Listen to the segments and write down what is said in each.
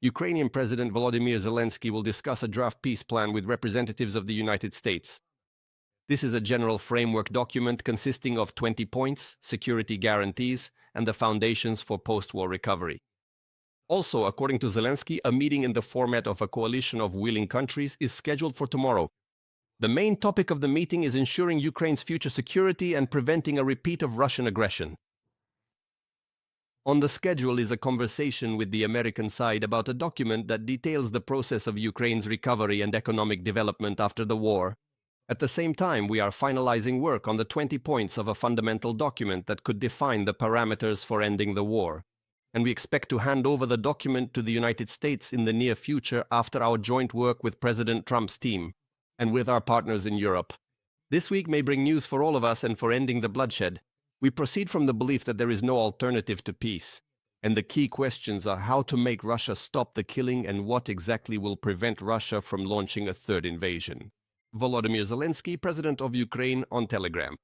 Ukrainian President Volodymyr Zelensky will discuss a draft peace plan with representatives of the United States. This is a general framework document consisting of 20 points, security guarantees, and the foundations for post-war recovery. Also, according to Zelensky, a meeting in the format of a coalition of willing countries is scheduled for tomorrow. The main topic of the meeting is ensuring Ukraine's future security and preventing a repeat of Russian aggression. On the schedule is a conversation with the American side about a document that details the process of Ukraine's recovery and economic development after the war. At the same time, we are finalizing work on the 20 points of a fundamental document that could define the parameters for ending the war. And we expect to hand over the document to the United States in the near future after our joint work with President Trump's team and with our partners in Europe. This week may bring news for all of us and for ending the bloodshed. We proceed from the belief that there is no alternative to peace, and the key questions are how to make Russia stop the killing and what exactly will prevent Russia from launching a third invasion. Volodymyr Zelensky, President of Ukraine, on Telegram.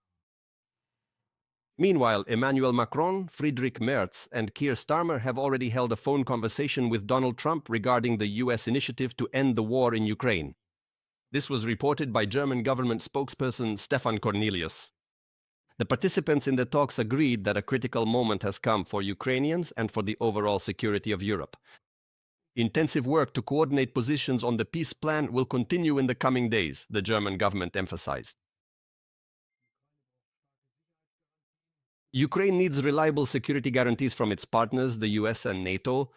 Meanwhile, Emmanuel Macron, Friedrich Merz, and Keir Starmer have already held a phone conversation with Donald Trump regarding the US initiative to end the war in Ukraine. This was reported by German government spokesperson Stefan Cornelius. The participants in the talks agreed that a critical moment has come for Ukrainians and for the overall security of Europe. Intensive work to coordinate positions on the peace plan will continue in the coming days, the German government emphasized. Ukraine needs reliable security guarantees from its partners, the US and NATO,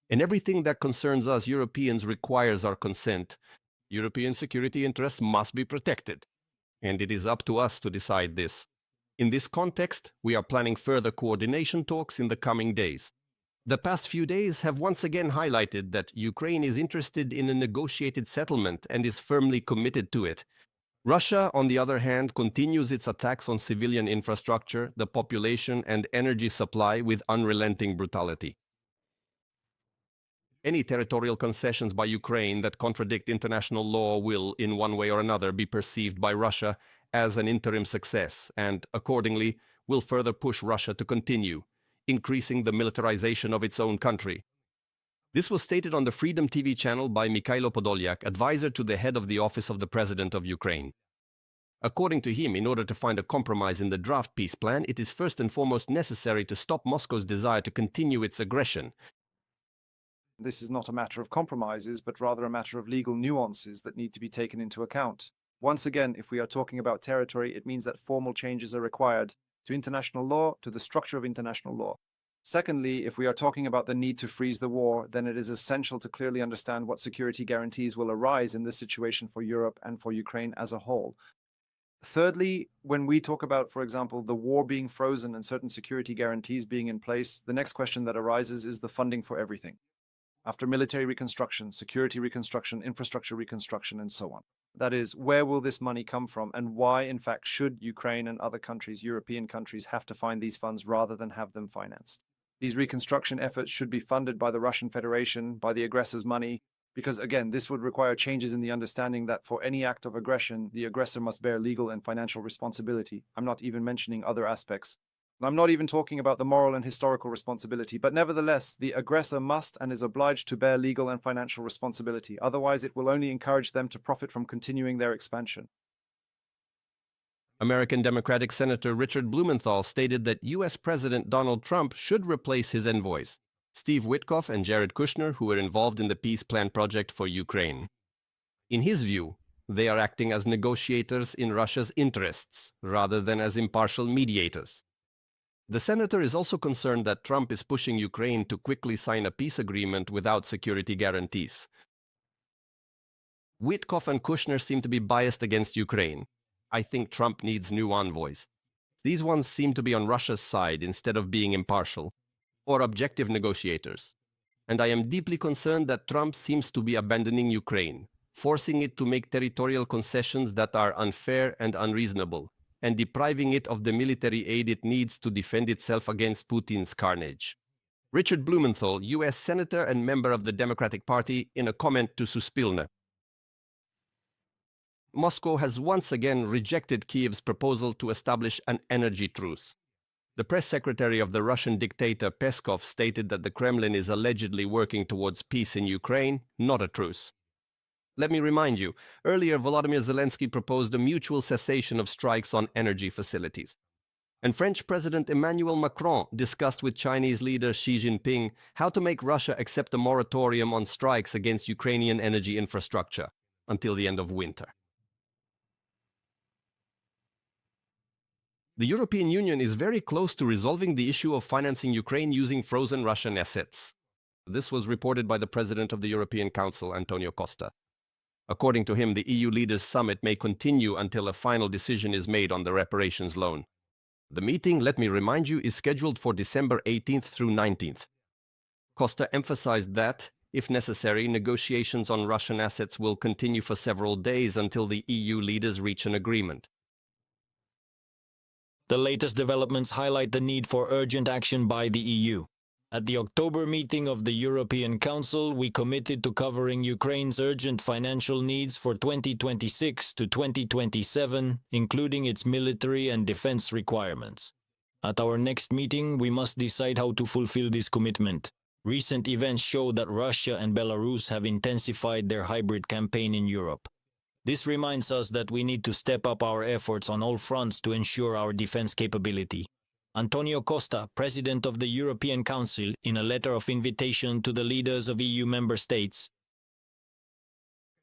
and everything that concerns us Europeans requires our consent. European security interests must be protected, and it is up to us to decide this. In this context, we are planning further coordination talks in the coming days. The past few days have once again highlighted that Ukraine is interested in a negotiated settlement and is firmly committed to it. Russia, on the other hand, continues its attacks on civilian infrastructure, the population, and energy supply with unrelenting brutality. Any territorial concessions by Ukraine that contradict international law will, in one way or another, be perceived by Russia as an interim success and, accordingly, will further push Russia to continue, increasing the militarization of its own country. This was stated on the Freedom TV channel by Mikhailo Podolyak, advisor to the head of the Office of the President of Ukraine. According to him, in order to find a compromise in the draft peace plan, it is first and foremost necessary to stop Moscow's desire to continue its aggression. This is not a matter of compromises, but rather a matter of legal nuances that need to be taken into account. Once again, if we are talking about territory, it means that formal changes are required to international law, to the structure of international law. Secondly, if we are talking about the need to freeze the war, then it is essential to clearly understand what security guarantees will arise in this situation for Europe and for Ukraine as a whole. Thirdly, when we talk about, for example, the war being frozen and certain security guarantees being in place, the next question that arises is the funding for everything. After military reconstruction, security reconstruction, infrastructure reconstruction, and so on. That is, where will this money come from, and why, in fact, should Ukraine and other countries, European countries, have to find these funds rather than have them financed? These reconstruction efforts should be funded by the Russian Federation, by the aggressor's money, because, again, this would require changes in the understanding that for any act of aggression, the aggressor must bear legal and financial responsibility. I'm not even mentioning other aspects. I'm not even talking about the moral and historical responsibility, but nevertheless, the aggressor must and is obliged to bear legal and financial responsibility. Otherwise, it will only encourage them to profit from continuing their expansion. American Democratic Senator Richard Blumenthal stated that U.S. President Donald Trump should replace his envoys, Steve Witkoff and Jared Kushner, who were involved in the peace plan project for Ukraine. In his view, they are acting as negotiators in Russia's interests, rather than as impartial mediators. The senator is also concerned that Trump is pushing Ukraine to quickly sign a peace agreement without security guarantees. Witkoff and Kushner seem to be biased against Ukraine. I think Trump needs new envoys. These ones seem to be on Russia's side instead of being impartial or objective negotiators. And I am deeply concerned that Trump seems to be abandoning Ukraine, forcing it to make territorial concessions that are unfair and unreasonable, and depriving it of the military aid it needs to defend itself against Putin's carnage. Richard Blumenthal, U.S. Senator and member of the Democratic Party, in a comment to Suspilne. Moscow has once again rejected Kiev's proposal to establish an energy truce. The press secretary of the Russian dictator Peskov stated that the Kremlin is allegedly working towards peace in Ukraine, not a truce. Let me remind you, earlier Volodymyr Zelensky proposed a mutual cessation of strikes on energy facilities. And French President Emmanuel Macron discussed with Chinese leader Xi Jinping how to make Russia accept a moratorium on strikes against Ukrainian energy infrastructure until the end of winter. The European Union is very close to resolving the issue of financing Ukraine using frozen Russian assets. This was reported by the President of the European Council, Antonio Costa. According to him, the EU leaders' summit may continue until a final decision is made on the reparations loan. The meeting, let me remind you, is scheduled for December 18th through 19th. Costa emphasized that, if necessary, negotiations on Russian assets will continue for several days until the EU leaders reach an agreement. The latest developments highlight the need for urgent action by the EU. At the October meeting of the European Council, we committed to covering Ukraine's urgent financial needs for 2026 to 2027, including its military and defense requirements. At our next meeting, we must decide how to fulfill this commitment. Recent events show that Russia and Belarus have intensified their hybrid campaign in Europe. This reminds us that we need to step up our efforts on all fronts to ensure our defense capability. Antonio Costa, President of the European Council, in a letter of invitation to the leaders of EU member states.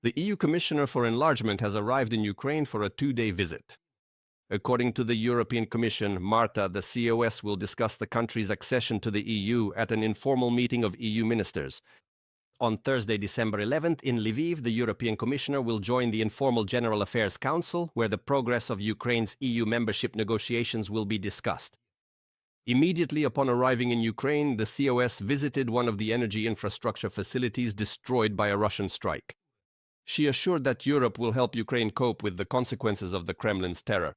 The EU Commissioner for Enlargement has arrived in Ukraine for a 2-day visit. According to the European Commission, Marta, the COS, will discuss the country's accession to the EU at an informal meeting of EU ministers. On Thursday, December 11th, in Lviv, the European Commissioner will join the informal General Affairs Council, where the progress of Ukraine's EU membership negotiations will be discussed. Immediately upon arriving in Ukraine, the COS visited one of the energy infrastructure facilities destroyed by a Russian strike. She assured that Europe will help Ukraine cope with the consequences of the Kremlin's terror.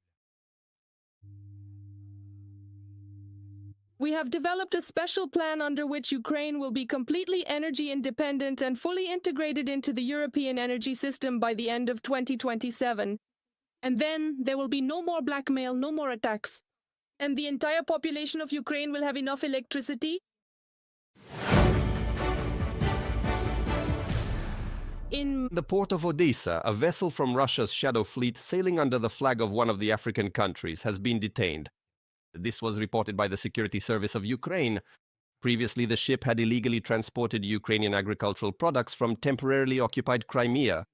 We have developed a special plan under which Ukraine will be completely energy independent and fully integrated into the European energy system by the end of 2027. And then there will be no more blackmail, no more attacks. And the entire population of Ukraine will have enough electricity. In the port of Odessa, a vessel from Russia's Shadow Fleet sailing under the flag of one of the African countries has been detained. This was reported by the Security Service of Ukraine. Previously, the ship had illegally transported Ukrainian agricultural products from temporarily occupied Crimea.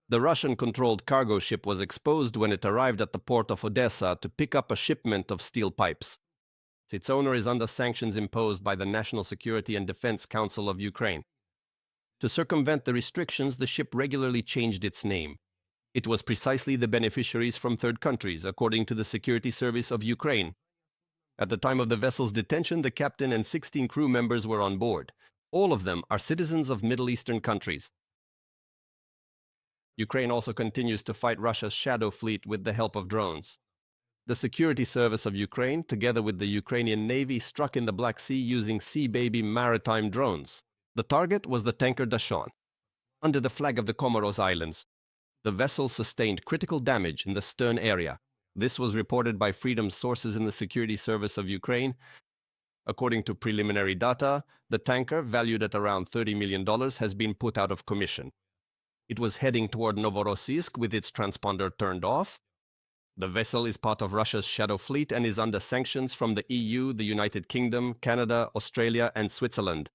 The Russian-controlled cargo ship was exposed when it arrived at the port of Odessa to pick up a shipment of steel pipes. Its owner is under sanctions imposed by the National Security and Defense Council of Ukraine. To circumvent the restrictions, the ship regularly changed its name. It was precisely the beneficiaries from third countries, according to the Security Service of Ukraine. At the time of the vessel's detention, the captain and 16 crew members were on board. All of them are citizens of Middle Eastern countries. Ukraine also continues to fight Russia's Shadow Fleet with the help of drones. The Security Service of Ukraine, together with the Ukrainian Navy, struck in the Black Sea using Sea Baby Maritime drones. The target was the tanker Dachshund. Under the flag of the Comoros Islands, the vessel sustained critical damage in the stern area. This was reported by Freedom sources in the Security Service of Ukraine. According to preliminary data, the tanker, valued at around $30 million, has been put out of commission. It was heading toward Novorossiysk with its transponder turned off. The vessel is part of Russia's Shadow Fleet and is under sanctions from the EU, the United Kingdom, Canada, Australia, and Switzerland.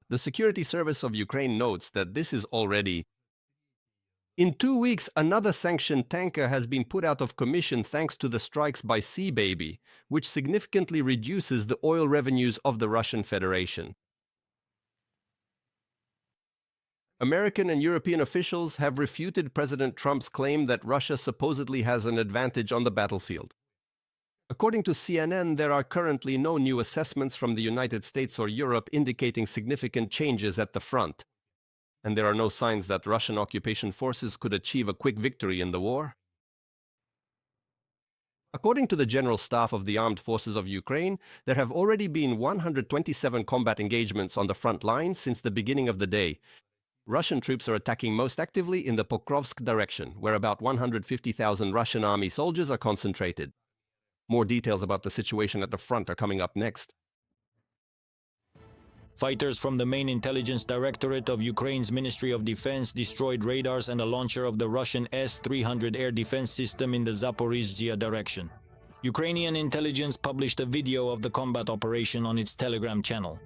The Security Service of Ukraine notes that this is already. In 2 weeks, another sanctioned tanker has been put out of commission thanks to the strikes by Sea Baby, which significantly reduces the oil revenues of the Russian Federation. American and European officials have refuted President Trump's claim that Russia supposedly has an advantage on the battlefield. According to CNN, there are currently no new assessments from the United States or Europe indicating significant changes at the front. And there are no signs that Russian occupation forces could achieve a quick victory in the war. According to the General Staff of the Armed Forces of Ukraine, there have already been 127 combat engagements on the front line since the beginning of the day. Russian troops are attacking most actively in the Pokrovsk direction, where about 150,000 Russian army soldiers are concentrated. More details about the situation at the front are coming up next. Fighters from the main intelligence directorate of Ukraine's Ministry of Defense destroyed radars and a launcher of the Russian S-300 air defense system in the Zaporizhzhia direction. Ukrainian intelligence published a video of the combat operation on its Telegram channel.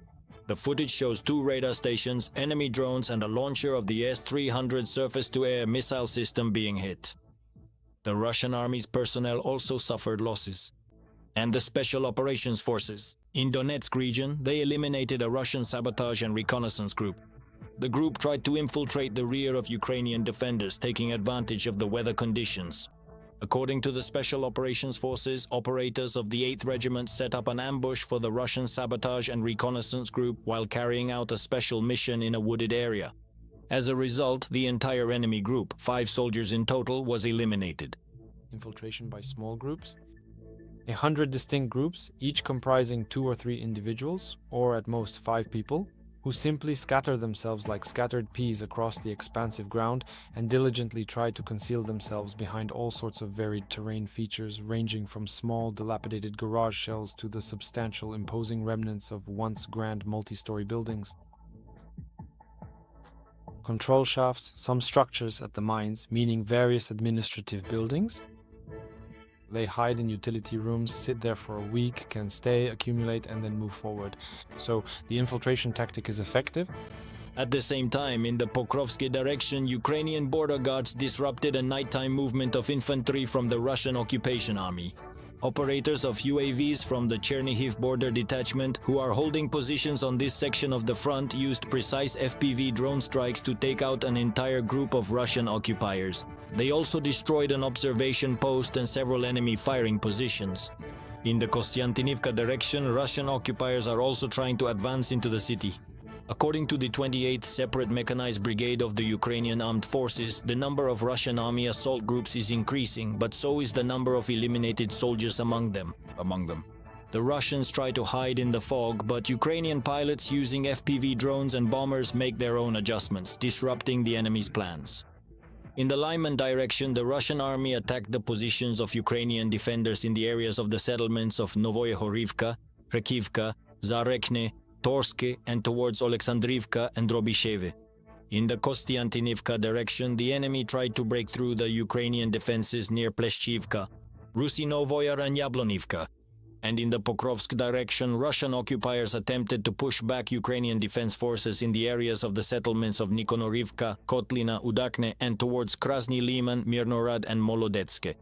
The footage shows 2 radar stations, enemy drones, and a launcher of the S-300 surface-to-air missile system being hit. The Russian army's personnel also suffered losses. And the Special Operations Forces. In Donetsk region, they eliminated a Russian sabotage and reconnaissance group. The group tried to infiltrate the rear of Ukrainian defenders, taking advantage of the weather conditions. According to the Special Operations Forces, operators of the 8th Regiment set up an ambush for the Russian sabotage and reconnaissance group while carrying out a special mission in a wooded area. As a result, the entire enemy group, 5 soldiers in total, was eliminated. Infiltration by small groups. 100 distinct groups, each comprising 2 or 3 individuals, or at most 5 people, who simply scatter themselves like scattered peas across the expansive ground and diligently try to conceal themselves behind all sorts of varied terrain features ranging from small dilapidated garage shells to the substantial imposing remnants of once grand multi-story buildings. Control shafts, some structures at the mines, meaning various administrative buildings. They hide in utility rooms, sit there for a week, can stay, accumulate, and then move forward. So the infiltration tactic is effective. At the same time, in the Pokrovsk direction, Ukrainian border guards disrupted a nighttime movement of infantry from the Russian occupation army. Operators of UAVs from the Chernihiv border detachment, who are holding positions on this section of the front, used precise FPV drone strikes to take out an entire group of Russian occupiers. They also destroyed an observation post and several enemy firing positions. In the Kostiantynivka direction, Russian occupiers are also trying to advance into the city. According to the 28th Separate Mechanized Brigade of the Ukrainian Armed Forces, the number of Russian army assault groups is increasing, but so is the number of eliminated soldiers among them. The Russians try to hide in the fog, but Ukrainian pilots using FPV drones and bombers make their own adjustments, disrupting the enemy's plans. In the Lyman direction, the Russian army attacked the positions of Ukrainian defenders in the areas of the settlements of Novoye-Horivka, Rekivka, Zarekne, Torske, and towards Oleksandrivka and Drobisheve. In the Kostiantynivka direction, the enemy tried to break through the Ukrainian defenses near Pleshchivka, Rusinovoyar and Yablonivka. And in the Pokrovsk direction, Russian occupiers attempted to push back Ukrainian defense forces in the areas of the settlements of Nikonorivka, Kotlina, Udakne, and towards Krasny Liman, Mirnorad, and Molodetske.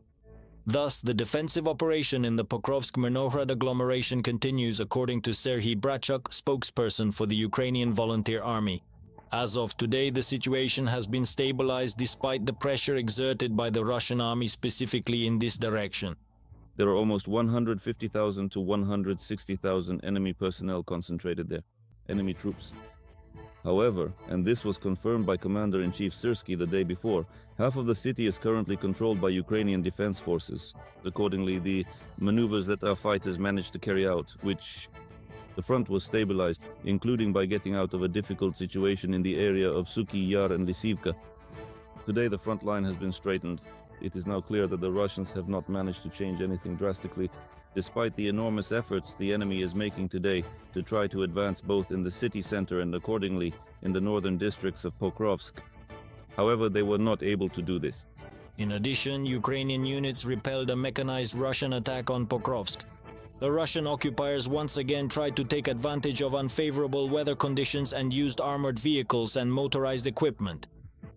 Thus, the defensive operation in the Pokrovsk-Mirnohrad agglomeration continues, according to Serhiy Brachuk, spokesperson for the Ukrainian Volunteer Army. As of today, the situation has been stabilized despite the pressure exerted by the Russian army specifically in this direction. There are almost 150,000 to 160,000 enemy personnel concentrated there, enemy troops. However, and this was confirmed by Commander-in-Chief Syrsky the day before, half of the city is currently controlled by Ukrainian defense forces. Accordingly, the maneuvers that our fighters managed to carry out, which the front was stabilized, including by getting out of a difficult situation in the area of Suky Yar and Lysivka. Today the front line has been straightened. It is now clear that the Russians have not managed to change anything drastically, despite the enormous efforts the enemy is making today to try to advance both in the city center and accordingly in the northern districts of Pokrovsk. However, they were not able to do this. In addition, Ukrainian units repelled a mechanized Russian attack on Pokrovsk. The Russian occupiers once again tried to take advantage of unfavorable weather conditions and used armored vehicles and motorized equipment.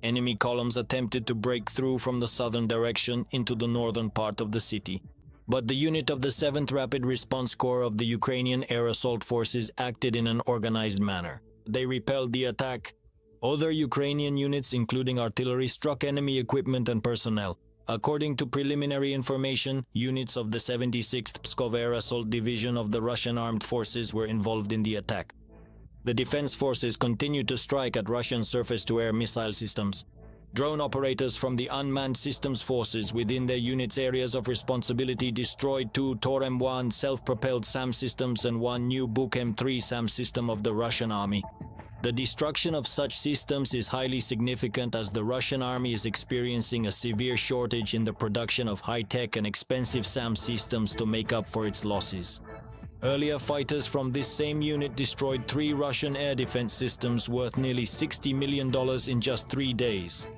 Enemy columns attempted to break through from the southern direction into the northern part of the city. But the unit of the 7th Rapid Response Corps of the Ukrainian Air Assault Forces acted in an organized manner. They repelled the attack. Other Ukrainian units, including artillery, struck enemy equipment and personnel. According to preliminary information, units of the 76th Pskov Air Assault Division of the Russian Armed Forces were involved in the attack. The defense forces continued to strike at Russian surface-to-air missile systems. Drone operators from the Unmanned Systems Forces within their units' areas of responsibility destroyed 2 Tor-M1 self-propelled SAM systems and 1 new Buk M3 SAM system of the Russian army. The destruction of such systems is highly significant as the Russian army is experiencing a severe shortage in the production of high-tech and expensive SAM systems to make up for its losses. Earlier, fighters from this same unit destroyed 3 Russian air defense systems worth nearly $60 million in just 3 days.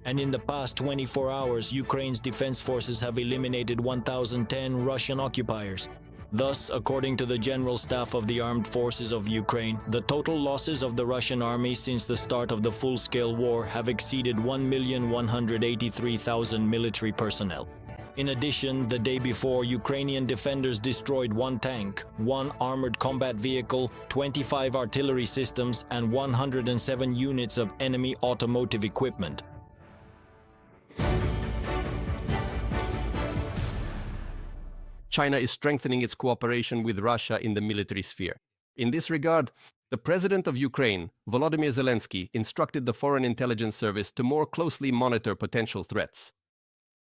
And in the past 24 hours, Ukraine's defense forces have eliminated 1,010 Russian occupiers. Thus, according to the General Staff of the Armed Forces of Ukraine, the total losses of the Russian army since the start of the full-scale war have exceeded 1,183,000 military personnel. In addition, the day before, Ukrainian defenders destroyed 1 tank, 1 armored combat vehicle, 25 artillery systems, and 107 units of enemy automotive equipment. China is strengthening its cooperation with Russia in the military sphere. In this regard, the President of Ukraine, Volodymyr Zelensky, instructed the Foreign Intelligence Service to more closely monitor potential threats.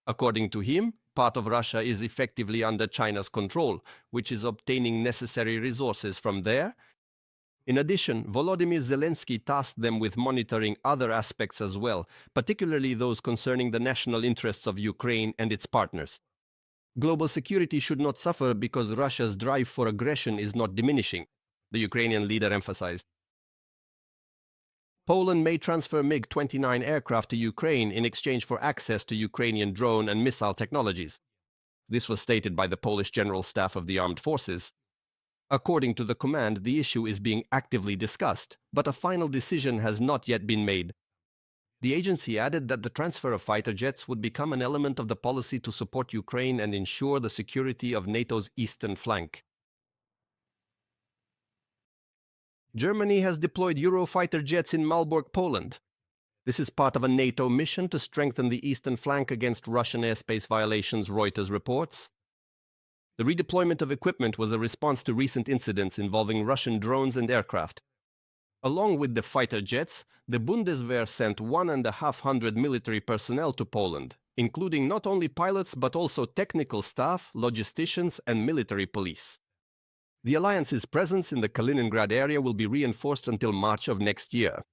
According to him, part of Russia is effectively under China's control, which is obtaining necessary resources from there. In addition, Volodymyr Zelensky tasked them with monitoring other aspects as well, particularly those concerning the national interests of Ukraine and its partners. Global security should not suffer because Russia's drive for aggression is not diminishing, the Ukrainian leader emphasized. Poland may transfer MiG-29 aircraft to Ukraine in exchange for access to Ukrainian drone and missile technologies. This was stated by the Polish General Staff of the Armed Forces. According to the command, the issue is being actively discussed, but a final decision has not yet been made. The agency added that the transfer of fighter jets would become an element of the policy to support Ukraine and ensure the security of NATO's eastern flank. Germany has deployed Eurofighter jets in Malbork, Poland. This is part of a NATO mission to strengthen the eastern flank against Russian airspace violations, Reuters reports. The redeployment of equipment was a response to recent incidents involving Russian drones and aircraft. Along with the fighter jets, the Bundeswehr sent 1,500 military personnel to Poland, including not only pilots but also technical staff, logisticians, and military police. The alliance's presence in the Kaliningrad area will be reinforced until March of next year.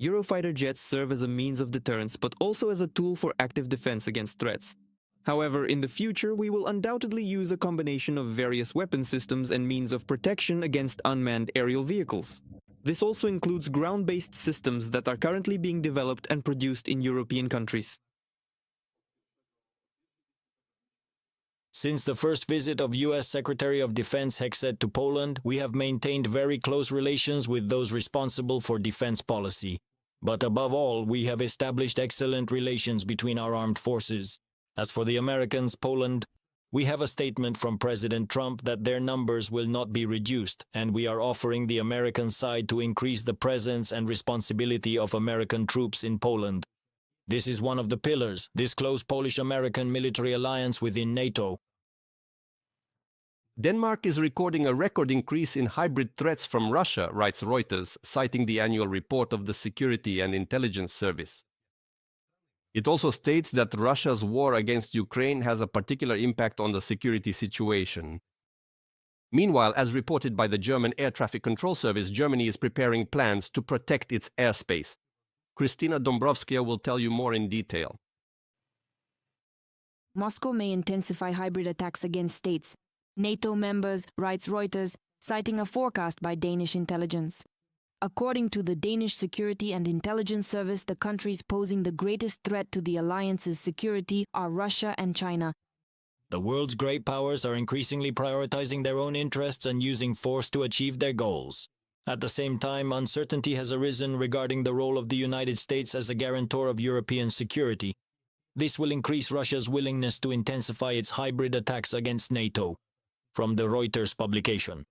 Eurofighter jets serve as a means of deterrence but also as a tool for active defense against threats. However, in the future, we will undoubtedly use a combination of various weapon systems and means of protection against unmanned aerial vehicles. This also includes ground-based systems that are currently being developed and produced in European countries. Since the first visit of U.S. Secretary of Defense Hegseth to Poland, we have maintained very close relations with those responsible for defense policy. But above all, we have established excellent relations between our armed forces. As for the Americans, Poland, we have a statement from President Trump that their numbers will not be reduced, and we are offering the American side to increase the presence and responsibility of American troops in Poland. This is one of the pillars, this close Polish-American military alliance within NATO. Denmark is recording a record increase in hybrid threats from Russia, writes Reuters, citing the annual report of the Security and Intelligence Service. It also states that Russia's war against Ukraine has a particular impact on the security situation. Meanwhile, as reported by the German Air Traffic Control Service, Germany is preparing plans to protect its airspace. Kristina Dombrovskaya will tell you more in detail. Moscow may intensify hybrid attacks against states, NATO members, writes Reuters, citing a forecast by Danish intelligence. According to the Danish Security and Intelligence Service, the countries posing the greatest threat to the alliance's security are Russia and China. The world's great powers are increasingly prioritizing their own interests and using force to achieve their goals. At the same time, uncertainty has arisen regarding the role of the United States as a guarantor of European security. This will increase Russia's willingness to intensify its hybrid attacks against NATO. From the Reuters publication.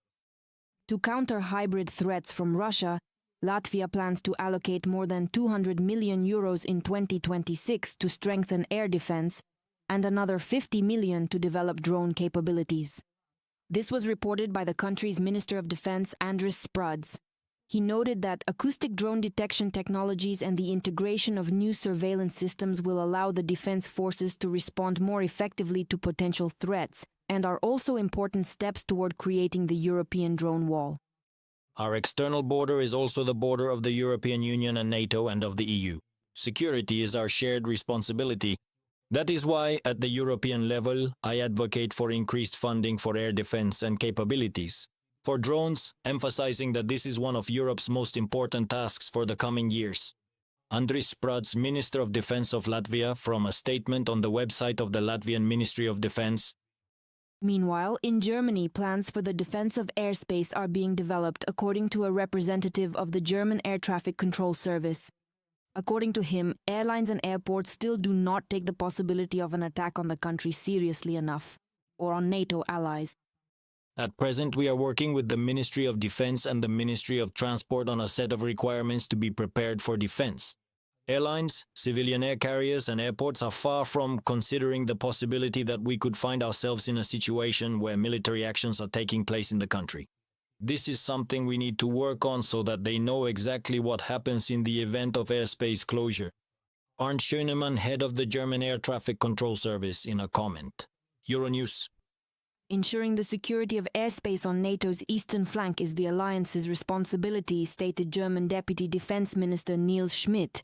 To counter hybrid threats from Russia, Latvia plans to allocate more than 200 million euros in 2026 to strengthen air defense and another 50 million to develop drone capabilities. This was reported by the country's Minister of Defense, Andris Spruds. He noted that acoustic drone detection technologies and the integration of new surveillance systems will allow the defense forces to respond more effectively to potential threats, and are also important steps toward creating the European drone wall. Our external border is also the border of the European Union and NATO and of the EU. Security is our shared responsibility. That is why, at the European level, I advocate for increased funding for air defense and capabilities. For drones, emphasizing that this is one of Europe's most important tasks for the coming years. Andris Sprats, Minister of Defense of Latvia, from a statement on the website of the Latvian Ministry of Defense. Meanwhile, in Germany, plans for the defense of airspace are being developed, according to a representative of the German Air Traffic Control Service. According to him, airlines and airports still do not take the possibility of an attack on the country seriously enough, or on NATO allies. At present, we are working with the Ministry of Defense and the Ministry of Transport on a set of requirements to be prepared for defense. Airlines, civilian air carriers, and airports are far from considering the possibility that we could find ourselves in a situation where military actions are taking place in the country. This is something we need to work on so that they know exactly what happens in the event of airspace closure. Arndt Schönemann, head of the German Air Traffic Control Service, in a comment. Euronews. Ensuring the security of airspace on NATO's eastern flank is the alliance's responsibility, stated German Deputy Defense Minister Niels Schmidt.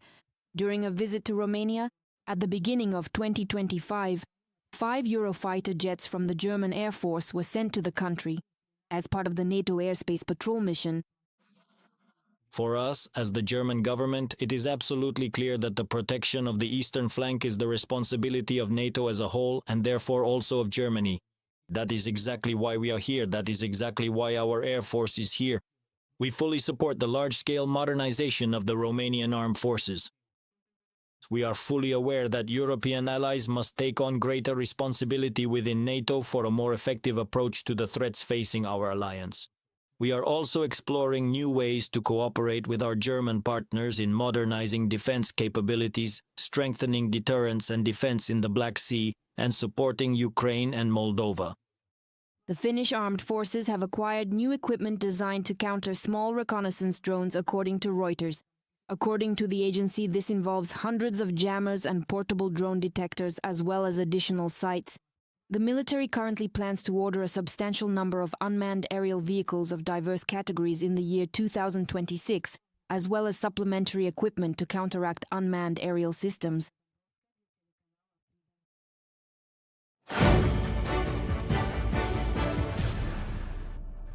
During a visit to Romania, at the beginning of 2025, 5 Eurofighter jets from the German Air Force were sent to the country as part of the NATO airspace patrol mission. For us, as the German government, it is absolutely clear that the protection of the eastern flank is the responsibility of NATO as a whole and therefore also of Germany. That is exactly why we are here. That is exactly why our Air Force is here. We fully support the large-scale modernization of the Romanian armed forces. We are fully aware that European allies must take on greater responsibility within NATO for a more effective approach to the threats facing our alliance. We are also exploring new ways to cooperate with our German partners in modernizing defense capabilities, strengthening deterrence and defense in the Black Sea, and supporting Ukraine and Moldova. The Finnish armed forces have acquired new equipment designed to counter small reconnaissance drones, according to Reuters. According to the agency, this involves hundreds of jammers and portable drone detectors, as well as additional sights. The military currently plans to order a substantial number of unmanned aerial vehicles of diverse categories in the year 2026, as well as supplementary equipment to counteract unmanned aerial systems.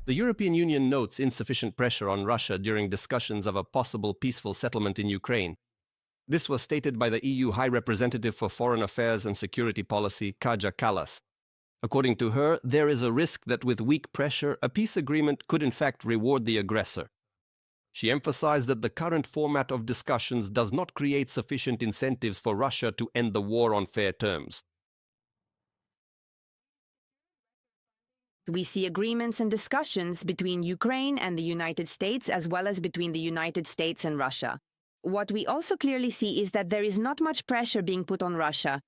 The European Union notes insufficient pressure on Russia during discussions of a possible peaceful settlement in Ukraine. This was stated by the EU High Representative for Foreign Affairs and Security Policy, Kaja Kallas. According to her, there is a risk that with weak pressure, a peace agreement could in fact reward the aggressor. She emphasized that the current format of discussions does not create sufficient incentives for Russia to end the war on fair terms. We see agreements and discussions between Ukraine and the United States, as well as between the United States and Russia. What we also clearly see is that there is not much pressure being put on Russia.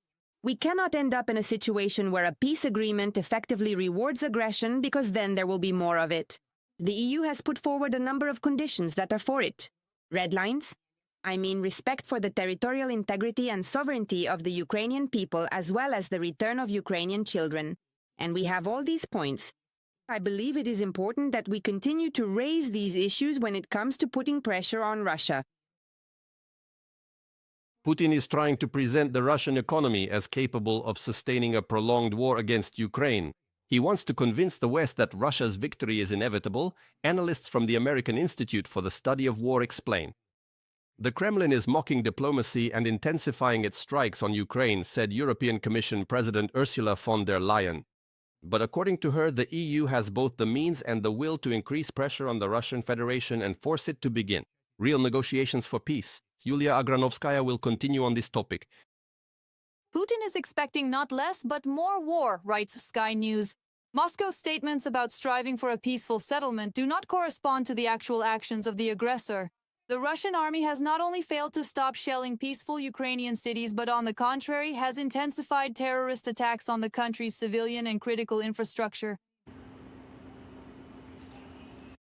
We cannot end up in a situation where a peace agreement effectively rewards aggression, because then there will be more of it. The EU has put forward a number of conditions that are for it. Red lines? I mean respect for the territorial integrity and sovereignty of the Ukrainian people, as well as the return of Ukrainian children. And we have all these points. I believe it is important that we continue to raise these issues when it comes to putting pressure on Russia. Putin is trying to present the Russian economy as capable of sustaining a prolonged war against Ukraine. He wants to convince the West that Russia's victory is inevitable, analysts from the American Institute for the Study of War explain. The Kremlin is mocking diplomacy and intensifying its strikes on Ukraine, said European Commission President Ursula von der Leyen. But according to her, the EU has both the means and the will to increase pressure on the Russian Federation and force it to begin real negotiations for peace. Yulia Agranovskaya will continue on this topic. Putin is expecting not less but more war, writes Sky News. Moscow's statements about striving for a peaceful settlement do not correspond to the actual actions of the aggressor. The Russian army has not only failed to stop shelling peaceful Ukrainian cities, but on the contrary has intensified terrorist attacks on the country's civilian and critical infrastructure.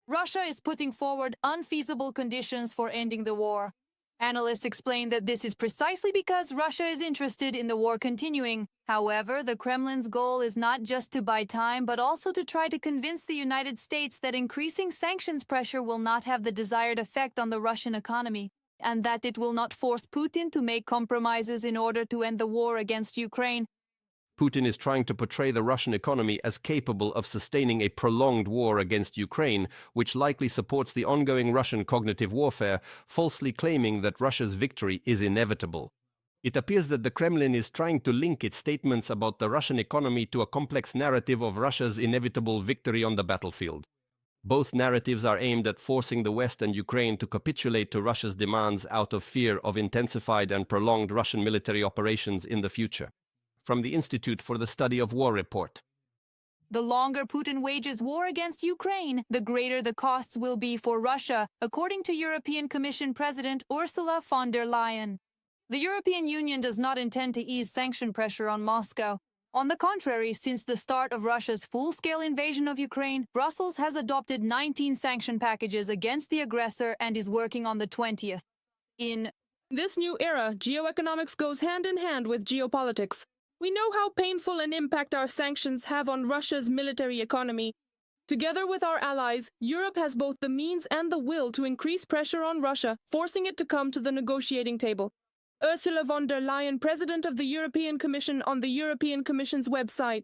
Russia is putting forward unfeasible conditions for ending the war. Analysts explain that this is precisely because Russia is interested in the war continuing. However, the Kremlin's goal is not just to buy time, but also to try to convince the United States that increasing sanctions pressure will not have the desired effect on the Russian economy, and that it will not force Putin to make compromises in order to end the war against Ukraine. Putin is trying to portray the Russian economy as capable of sustaining a prolonged war against Ukraine, which likely supports the ongoing Russian cognitive warfare, falsely claiming that Russia's victory is inevitable. It appears that the Kremlin is trying to link its statements about the Russian economy to a complex narrative of Russia's inevitable victory on the battlefield. Both narratives are aimed at forcing the West and Ukraine to capitulate to Russia's demands out of fear of intensified and prolonged Russian military operations in the future. From the Institute for the Study of War report. The longer Putin wages war against Ukraine, the greater the costs will be for Russia, according to European Commission President Ursula von der Leyen. The European Union does not intend to ease sanction pressure on Moscow. On the contrary, since the start of Russia's full-scale invasion of Ukraine, Brussels has adopted 19 sanction packages against the aggressor and is working on the 20th. In this new era, geoeconomics goes hand in hand with geopolitics. We know how painful an impact our sanctions have on Russia's military economy. Together with our allies, Europe has both the means and the will to increase pressure on Russia, forcing it to come to the negotiating table. Ursula von der Leyen, President of the European Commission, on the European Commission's website.